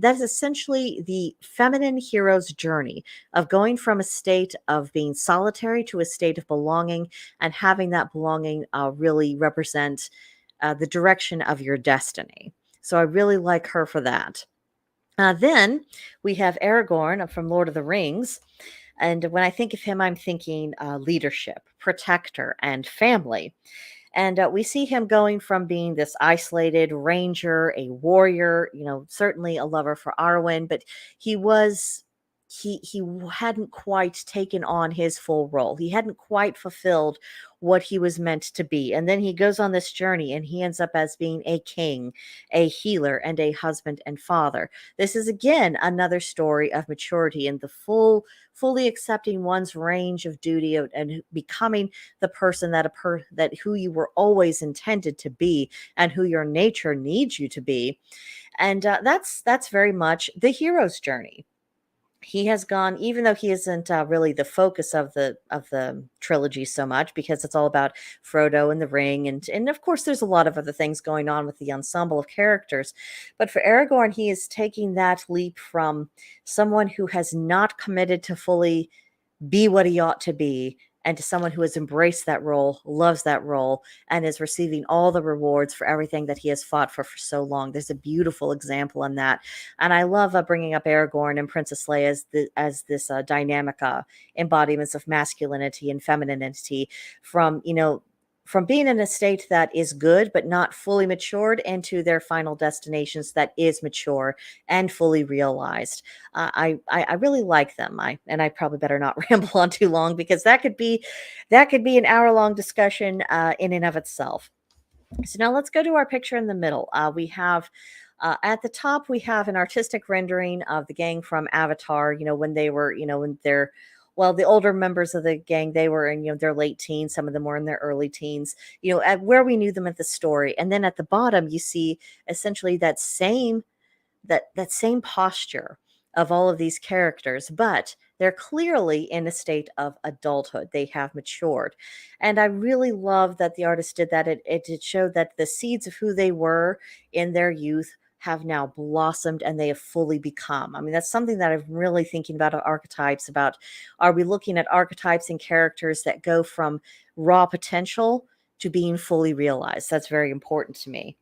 essentially the feminine hero's journey of going from a state of being solitary to a state of belonging, and having that belonging really represent the direction of your destiny. So I really like her for that. Then we have Aragorn from Lord of the Rings. And when I think of him, I'm thinking leadership, protector, and family. And we see him going from being this isolated ranger, a warrior, you know, certainly a lover for Arwen, but he was he hadn't quite taken on his full role. He hadn't quite fulfilled what he was meant to be. And then he goes on this journey and he ends up as being a king, a healer, and a husband and father. This is again another story of maturity and the fully accepting one's range of duty and becoming the person that who you were always intended to be and who your nature needs you to be. And that's very much the hero's journey. He has gone, even though he isn't really the focus of the trilogy so much, because it's all about Frodo and the ring, and of course there's a lot of other things going on with the ensemble of characters. But for Aragorn, he is taking that leap from someone who has not committed to fully be what he ought to be, and to someone who has embraced that role, loves that role, and is receiving all the rewards for everything that he has fought for so long. There's a beautiful example in that. And I love bringing up Aragorn and Princess Leia as this dynamic embodiments of masculinity and femininity, from, you know, from being in a state that is good but not fully matured, into their final destinations that is mature and fully realized. I really like them. I probably better not ramble on too long, because that could be an hour-long discussion in and of itself. So now let's go to our picture in the middle. We have At the top, we have an artistic rendering of the gang from Avatar, when they were, when they're, well, the older members of the gang, they were in, their late teens. Some of them were in their early teens, at where we knew them at the story. And then at the bottom, you see essentially that same posture of all of these characters, but they're clearly in a state of adulthood. They have matured. And I really love that the artist did that. It showed that the seeds of who they were in their youth have now blossomed and they have fully become. I mean, that's something that I'm really thinking about archetypes, about are we looking at archetypes and characters that go from raw potential to being fully realized? That's very important to me.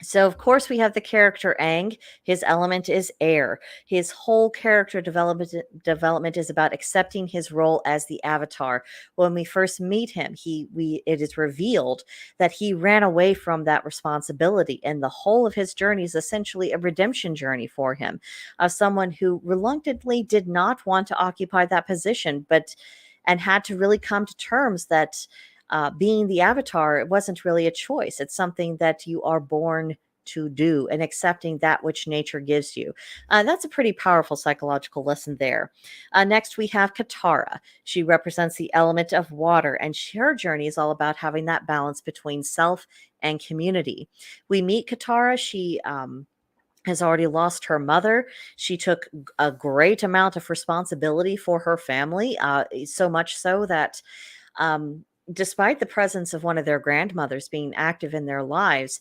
So, of course, we have the character Aang. His element is air. His whole character development is about accepting his role as the Avatar. When we first meet him, it is revealed that he ran away from that responsibility, and the whole of his journey is essentially a redemption journey for him, of someone who reluctantly did not want to occupy that position, and had to really come to terms that being the Avatar, it wasn't really a choice. It's something that you are born to do, and accepting that which nature gives you. That's a pretty powerful psychological lesson there. Next, we have Katara. She represents the element of water, and her journey is all about having that balance between self and community. We meet Katara. She has already lost her mother. She took a great amount of responsibility for her family, so much so that despite the presence of one of their grandmothers being active in their lives,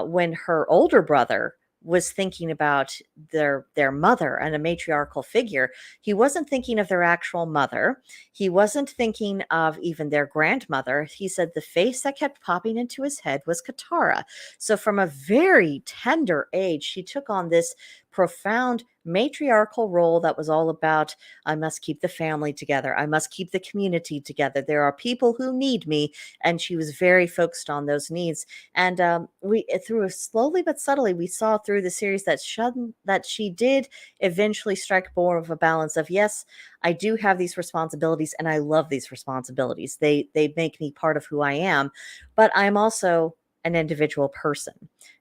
when her older brother was thinking about their mother and a matriarchal figure, he wasn't thinking of their actual mother. He wasn't thinking of even their grandmother. He said the face that kept popping into his head was Katara. So from a very tender age, she took on this profound matriarchal role that was all about, I must keep the family together. I must keep the community together. There are people who need me. And she was very focused on those needs. And we, through slowly but subtly, we saw through the series that she did eventually strike more of a balance of, yes, I do have these responsibilities and I love these responsibilities. They make me part of who I am, but I'm also an individual person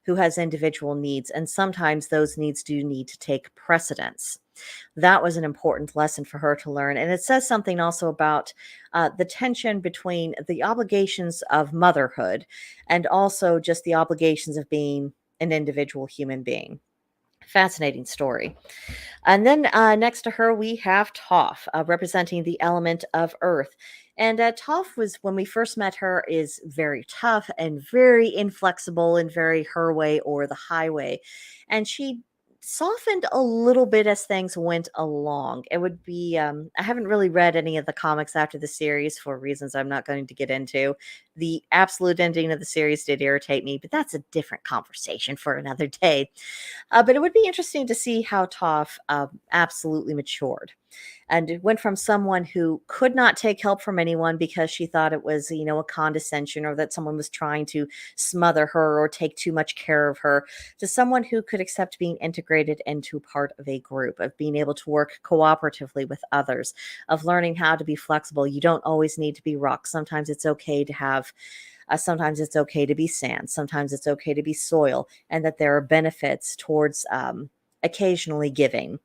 who has individual needs, and sometimes those needs do need to take precedence. That was an important lesson for her to learn. And it says something also about the tension between the obligations of motherhood and also just the obligations of being an individual human being. Fascinating story. And then next to her, we have Toph, representing the element of earth. And Toph was, when we first met her, is very tough and very inflexible and very her way or the highway. And she softened a little bit as things went along. It would be, I haven't really read any of the comics after the series for reasons I'm not going to get into. The absolute ending of the series did irritate me, but that's a different conversation for another day. But it would be interesting to see how Toph absolutely matured. And it went from someone who could not take help from anyone because she thought it was, a condescension, or that someone was trying to smother her or take too much care of her, to someone who could accept being integrated into part of a group, of being able to work cooperatively with others, of learning how to be flexible. You don't always need to be rock. Sometimes it's okay to have sometimes it's okay to be sand. Sometimes it's okay to be soil, and that there are benefits towards occasionally giving.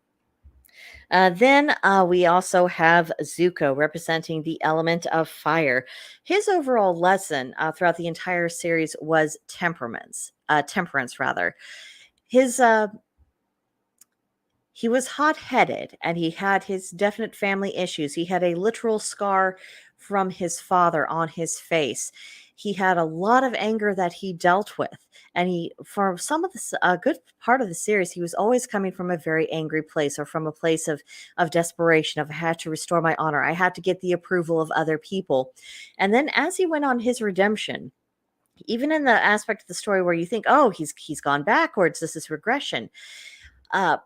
Then we also have Zuko, representing the element of fire. His overall lesson throughout the entire series was temperance rather. His He was hot-headed, and he had his definite family issues. He had a literal scar from his father on his face. He had a lot of anger that he dealt with, and for some of a good part of the series, he was always coming from a very angry place, or from a place of desperation, of I had to restore my honor, I had to get the approval of other people. And then as he went on his redemption, even in the aspect of the story where you think, oh, he's gone backwards, this is regression. Uh,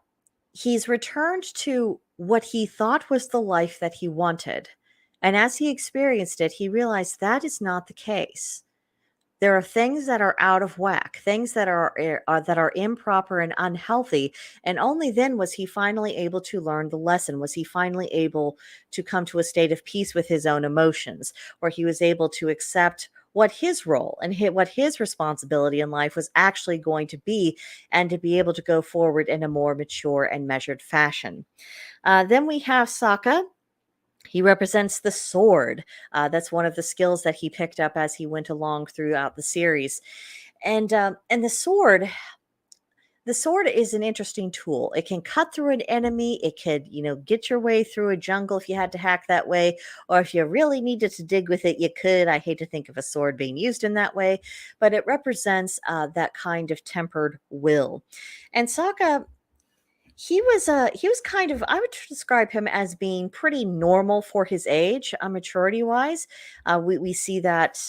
he's returned to what he thought was the life that he wanted. And as he experienced it, he realized that is not the case. There are things that are out of whack, things that are improper and unhealthy, and only then was he finally able to learn the lesson. Was he finally able to come to a state of peace with his own emotions, where he was able to accept what his role and what his responsibility in life was actually going to be, and to be able to go forward in a more mature and measured fashion. Then we have Sokka. He represents the sword. That's one of the skills that he picked up as he went along throughout the series. And the sword is an interesting tool. It can cut through an enemy. It could, get your way through a jungle if you had to hack that way, or if you really needed to dig with it, you could. I hate to think of a sword being used in that way, but it represents that kind of tempered will. And Sokka, he was kind of, I would describe him as being pretty normal for his age, maturity wise. We see that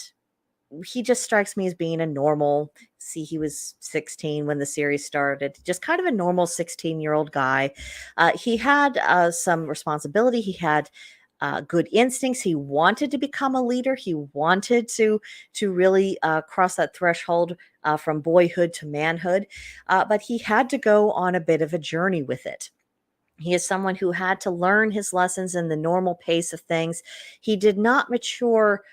he just strikes me as being a normal, see, he was 16 when the series started, just kind of a normal 16-year-old guy. He had some responsibility. He had good instincts. He wanted to become a leader. He wanted to really cross that threshold from boyhood to manhood, but he had to go on a bit of a journey with it. He is someone who had to learn his lessons in the normal pace of things. He did not mature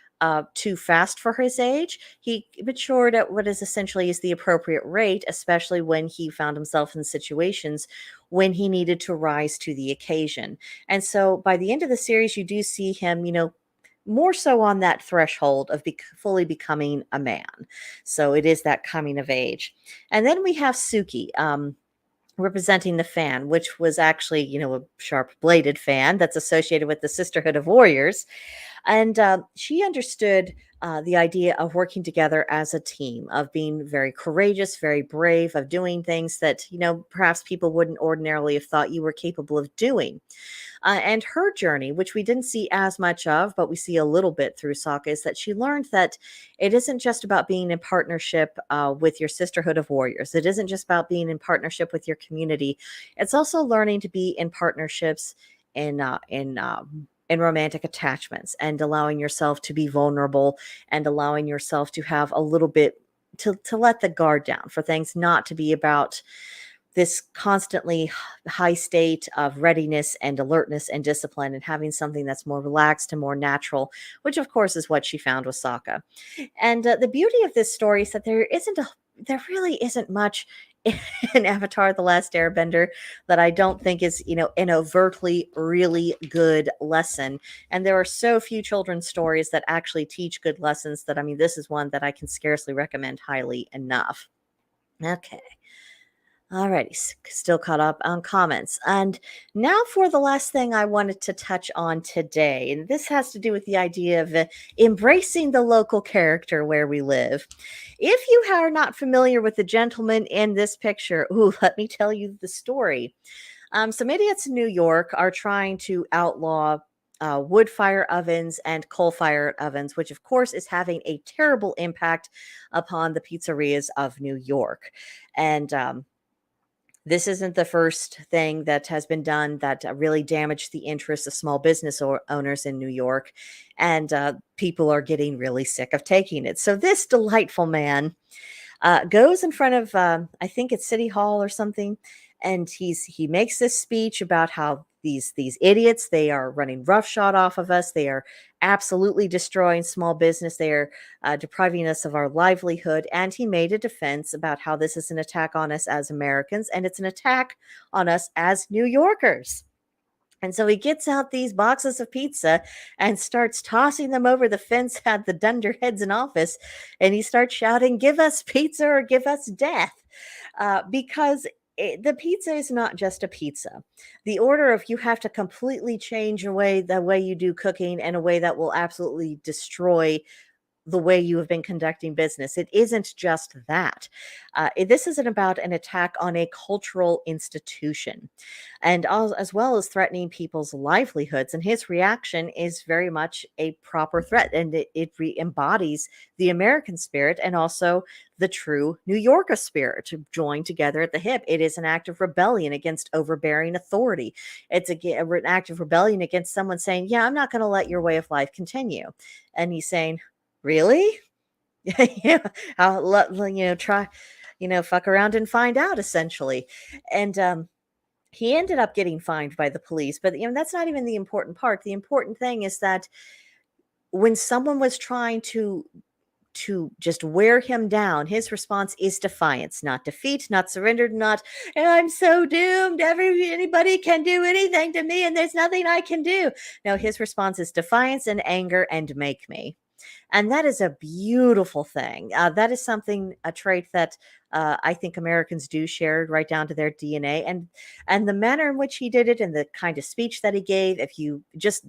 too fast for his age. He matured at what is essentially is the appropriate rate, especially when he found himself in situations when he needed to rise to the occasion. And so by the end of the series, you do see him, more so on that threshold of fully becoming a man. So it is that coming of age. And then we have Suki. Representing the fan, which was actually, a sharp bladed fan that's associated with the Sisterhood of Warriors. And she understood the idea of working together as a team, of being very courageous, very brave, of doing things that, perhaps people wouldn't ordinarily have thought you were capable of doing. And her journey, which we didn't see as much of, but we see a little bit through Sokka, is that she learned that it isn't just about being in partnership with your Sisterhood of Warriors. It isn't just about being in partnership with your community. It's also learning to be in partnerships in romantic attachments, and allowing yourself to be vulnerable, and allowing yourself to have a little bit to let the guard down, for things not to be about this constantly high state of readiness and alertness and discipline, and having something that's more relaxed and more natural, which of course is what she found with Sokka. And the beauty of this story is that there really isn't much in Avatar: The Last Airbender that I don't think is, an overtly really good lesson. And there are so few children's stories that actually teach good lessons that, this is one that I can scarcely recommend highly enough. Okay. Alrighty, still caught up on comments. And now for the last thing I wanted to touch on today. And this has to do with the idea of embracing the local character where we live. If you are not familiar with the gentleman in this picture, let me tell you the story. Some idiots in New York are trying to outlaw wood fire ovens and coal fire ovens, which of course is having a terrible impact upon the pizzerias of New York. And this isn't the first thing that has been done that really damaged the interests of small business owners in New York. And people are getting really sick of taking it. So this delightful man goes in front of, I think it's City Hall or something, and he makes this speech about how these idiots, they are running roughshod off of us. They are absolutely destroying small business. They are depriving us of our livelihood. And he made a defense about how this is an attack on us as Americans, and it's an attack on us as New Yorkers. And so he gets out these boxes of pizza and starts tossing them over the fence at the dunderheads in office. And he starts shouting, "Give us pizza or give us death." Because the pizza is not just a pizza. The order of, you have to completely change the way you do cooking in a way that will absolutely destroy the way you have been conducting business. It isn't just that. This isn't about an attack on a cultural institution, and as well as threatening people's livelihoods. And his reaction is very much a proper threat, and it embodies the American spirit and also the true New Yorker spirit, to join together at the hip. It is an act of rebellion against overbearing authority. It's an act of rebellion against someone saying, "Yeah, I'm not going to let your way of life continue." And he's saying, "Really?" Yeah, I'll try, fuck around and find out, essentially. And he ended up getting fined by the police, but that's not even the important part. The important thing is that when someone was trying to to just wear him down, his response is defiance, not defeat, not surrender, not I'm so doomed. Anybody can do anything to me, and there's nothing I can do. No, his response is defiance and anger and make me. And that is a beautiful thing. That is something, a trait that I think Americans do share right down to their DNA, and the manner in which he did it, and the kind of speech that he gave. If you just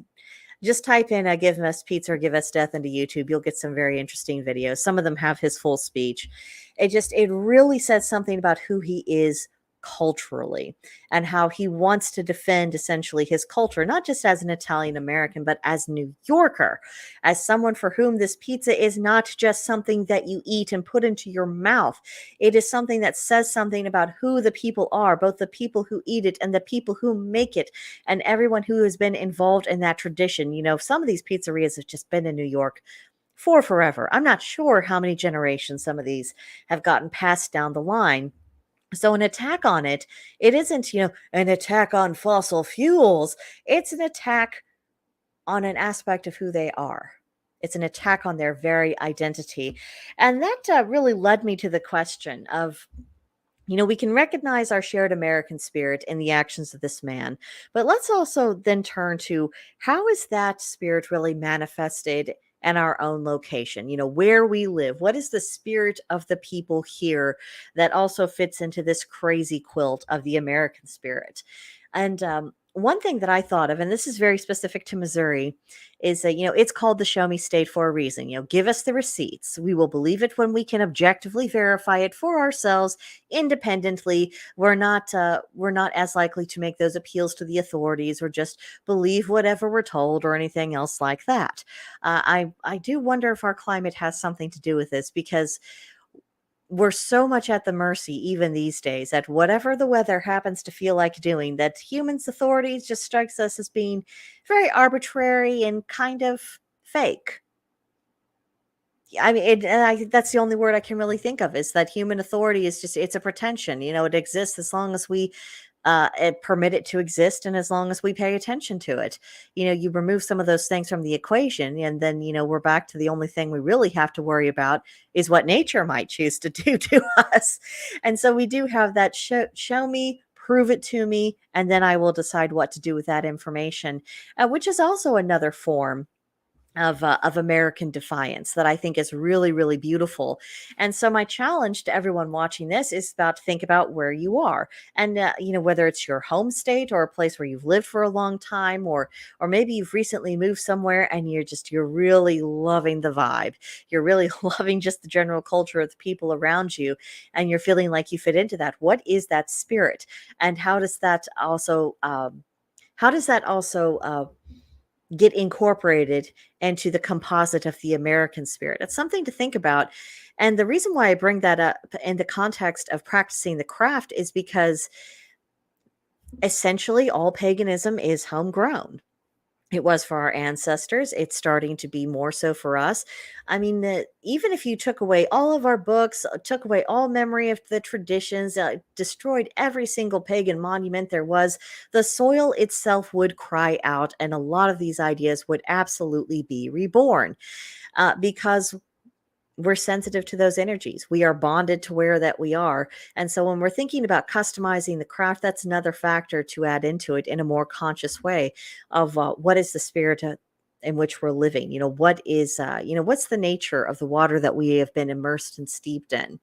type in "give us pizza" or "give us death" into YouTube, you'll get some very interesting videos. Some of them have his full speech. It really says something about who he is culturally, and how he wants to defend essentially his culture, not just as an Italian American, but as New Yorker, as someone for whom this pizza is not just something that you eat and put into your mouth. It is something that says something about who the people are, both the people who eat it and the people who make it, and everyone who has been involved in that tradition. Some of these pizzerias have just been in New York for forever. I'm not sure how many generations some of these have gotten passed down the line. So an attack on it isn't, an attack on fossil fuels. It's an attack on an aspect of who they are. It's an attack on their very identity. And that really led me to the question of, we can recognize our shared American spirit in the actions of this man, but let's also then turn to how is that spirit really manifested in our own location, where we live. What is the spirit of the people here that also fits into this crazy quilt of the American spirit? And one thing that I thought of, and this is very specific to Missouri, is that, it's called the show me state for a reason. Give us the receipts. We will believe it when we can objectively verify it for ourselves independently. We're not as likely to make those appeals to the authorities or just believe whatever we're told or anything else like that. I do wonder if our climate has something to do with this, because we're so much at the mercy, even these days, at whatever the weather happens to feel like doing, that humans' authorities just strikes us as being very arbitrary and kind of fake. I mean, that's the only word I can really think of, is that human authority is just, it's a pretension. It exists as long as we permit it to exist, and as long as we pay attention to it. You remove some of those things from the equation, and then we're back to the only thing we really have to worry about is what nature might choose to do to us. And so we do have that show me, prove it to me, and then I will decide what to do with that information, which is also another form of American defiance that I think is really, really beautiful. And so my challenge to everyone watching this is about to think about where you are, and whether it's your home state or a place where you've lived for a long time, or maybe you've recently moved somewhere and you're really loving the vibe. You're really loving just the general culture of the people around you, and you're feeling like you fit into that. What is that spirit, and how does that also get incorporated into the composite of the American spirit? It's something to think about. And the reason why I bring that up in the context of practicing the craft is because essentially all paganism is homegrown. It was for our ancestors. It's starting to be more so for us. I mean, even if you took away all of our books, took away all memory of the traditions, destroyed every single pagan monument there was, the soil itself would cry out, and a lot of these ideas would absolutely be reborn, because we're sensitive to those energies. We are bonded to where that we are. And so when we're thinking about customizing the craft, that's another factor to add into it in a more conscious way of what is the spirit in which we're living. What is, what's the nature of the water that we have been immersed and steeped in?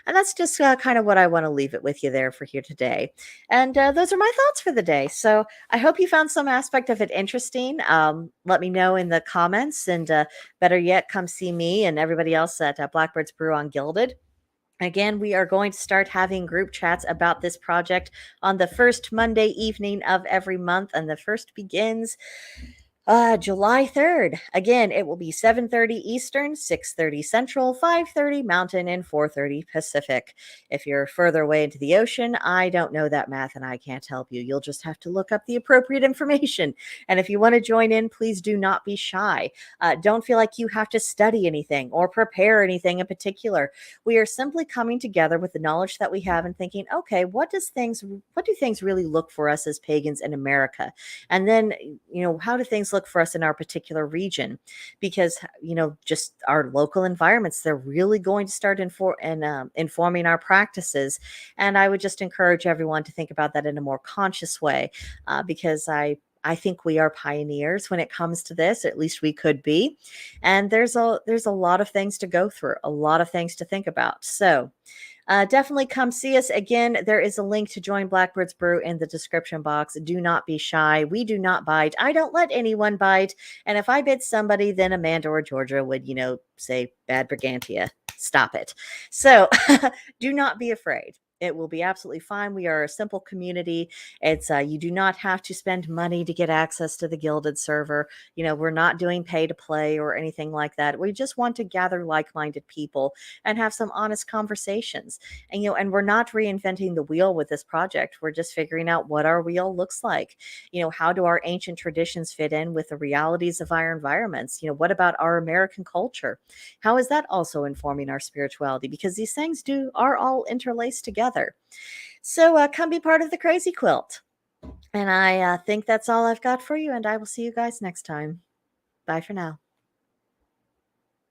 And that's just kind of what I want to leave it with you there for here today. And those are my thoughts for the day. So I hope you found some aspect of it interesting. Let me know in the comments, and better yet, come see me and everybody else at Blackbird's Brew on Gilded. Again, we are going to start having group chats about this project on the first Monday evening of every month, and the first begins July 3rd. Again, it will be 7:30 Eastern, 6:30 Central, 5:30 Mountain, and 4:30 Pacific. If you're further away into the ocean, I don't know that math and I can't help you. You'll just have to look up the appropriate information. And if you want to join in, please do not be shy. Don't feel like you have to study anything or prepare anything in particular. We are simply coming together with the knowledge that we have and thinking, okay, what do things really look for us as pagans in America? And then, how do things look look for us in our particular region, because just our local environments, they're really going to start informing our practices. And I would just encourage everyone to think about that in a more conscious way, because I think we are pioneers when it comes to this. At least we could be. And there's a lot of things to go through, a lot of things to think about. So definitely come see us. Again, there is a link to join Blackbird's Brew in the description box. Do not be shy. We do not bite. I don't let anyone bite. And if I bit somebody, then Amanda or Georgia would, say bad Brigantia. Stop it. So do not be afraid. It will be absolutely fine. We are a simple community. It's you do not have to spend money to get access to the Gilded server. We're not doing pay to play or anything like that. We just want to gather like-minded people and have some honest conversations. And we're not reinventing the wheel with this project. We're just figuring out what our wheel looks like. How do our ancient traditions fit in with the realities of our environments? What about our American culture? How is that also informing our spirituality? Because these things are all interlaced together. So come be part of the Crazy Quilt. And I think that's all I've got for you. And I will see you guys next time. Bye for now.